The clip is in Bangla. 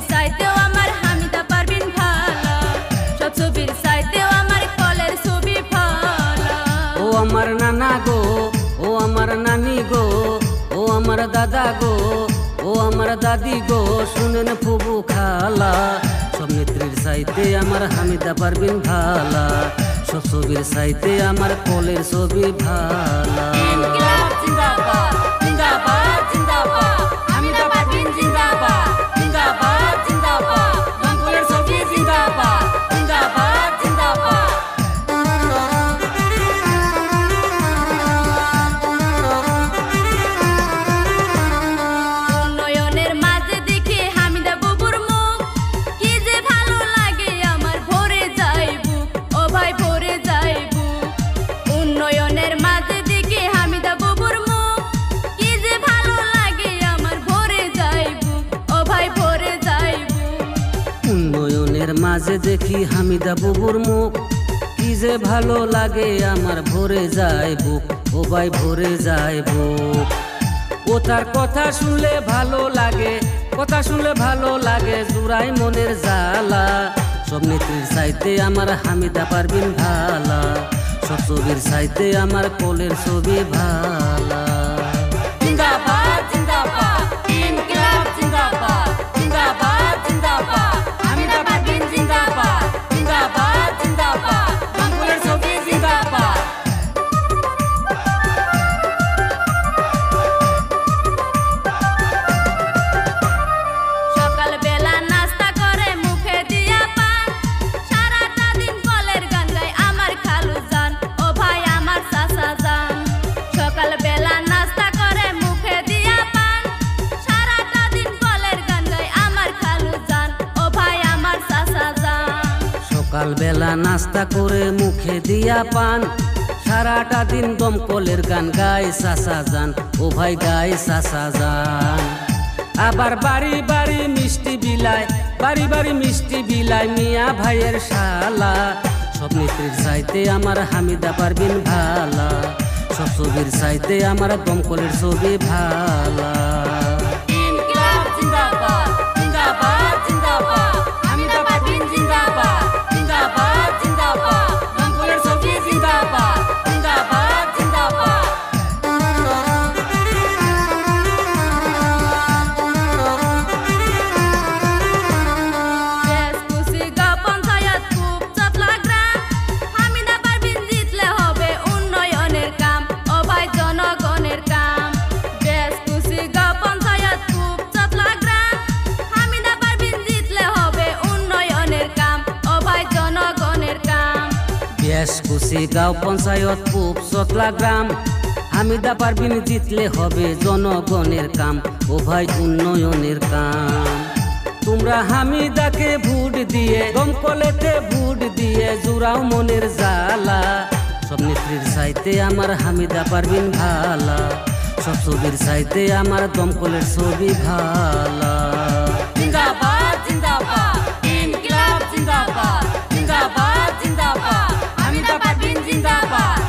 ছবির চাইতেও আমার হামিদা পারভিন ভালো, সব ছবির চাইতেও আমার কলের ছবি ভালো। ও আমার নানা গো, ও আমার নানি গো, ও আমার দাদা গো, ও আমার দাদি গো, শুনেন ফুবু খালা, সব নেত্রীর চাইতে আমার হামিদা পারভিন ভালা, সব ছবির চাইতে আমার কলের ছবি ভালা। ইনকিলাব জিন্দাবাদ, জিন্দাবাদ, জিন্দাবাদ, হামিদা পারভিন জিন্দাবাদ, জিন্দাবাদ, জিন্দাবাদ, রংপুরের ছবি জিন্দাবাদ, জিন্দাবাদ, জিন্দাবাদ। উন্নয়নের মাঝে দেখে হামিদা বুবুর মুখ, কি যে ভালো লাগে আমার ভরে যায় বুক, ও ভাই ভরে যায় বুক। উন্নয়নের মাঝে দেখে হামিদা বুবুর মুখ, কি যে ভালো লাগে আমার ভরে যায় বুক, ও ভাই ভরে যায় বুক। উন্নয়নের মাঝে দেখি হামিদা বুবুর মুখ, কি যে ভালো লাগে আমার ভরে যায় বুক, ও ভাই ভরে যায় বুক। ও তার কথা শুনলে ভালো লাগে, কথা শুনলে ভালো লাগে, জুড়াই মনের জ্বালা, সব নেত্রীর চাইতে আমার হামিদা পারভিন ভালা, সব ছবির চাইতে আমার কলের ছবি ভালা। জিন্দাবাদ, জিন্দাবাদ, ইনকিলাব জিন্দাবাদ, জিন্দাবাদ, জিন্দাবাদ, হামিদা পারভিন জিন্দাবাদ, জিন্দাবাদ, জিন্দাবাদ, রংপুরের ছবি জিন্দাবাদ। সকালবেলা নাস্তা করে মুখে দিয়া পান, সারাটা দিন কলের গান গায় আমার খালু জান, ও ভাই আমার চাচা জান। সকালবেলা নাস্তা করে মুখে দিয়া পান, সারাটা দিন কলের গান গায় আমার খালু জান, ও ভাই আমার চাচা জান। সকালবেলা নাস্তা করে মুখে দিয়া পান, সারাটা দিন দমকলের গান গায় চাচা যান, ও ভাই গায় চাচা যান। আবার বাড়ি বাড়ি মিষ্টি বিলায়, বাড়ি বাড়ি মিষ্টি বিলায় মিয়া ভাইয়ের শালা, সব নেত্রীর চাইতে আমার হামিদা পারভিন ভালা, সব ছবির চাইতে আমার দমকলের ছবি ভালা। ইনকিলাব জিন্দাবাদ, জিন্দাবাদ, জিন্দাবাদ, হামিদা পারভিন জিন্দাবাদ, জিন্দাবাদ, জিন্দাবাদ, রংপুরের ছবি জিন্দাবাদ, জিন্দাবাদ, জিন্দাবাদ। কুচিগাঁও পঞ্চায়েত খুব চটলা গ্রাম, হামিদা পারভিন জিতলে হবে উন্নয়নের কাম, ও ভাই জনগণের কাম। কুচিগাঁও পঞ্চায়েত খুব চটলা গ্রাম, হামিদা পারভিন জিতলে হবে উন্নয়নের কাম, ও ভাই জনগণের কাম। কুচিগাঁও পঞ্চায়েত খুব চটলা গ্রাম, হামিদা পারভিন জিতলে হবে জনগণের কাম, ও ভাই উন্নয়নের কাম। তোমরা হামিদাকে ভোট দিয়ে, দমকলেতে ভোট দিয়ে, জুড়াও মনের জ্বালা, সব নেত্রীর চাইতে আমার হামিদা পারভিন ভালা, সব ছবির চাইতে আমার দমকলের ছবি ভালা। জিন্দাবাদ, জিন্দাবাদ, ইনকিলাব জিন্দাবাদ, জিন্দাবাদ, জিন্দাবাদ, হামিদা পারভিন জিন্দাবাদ,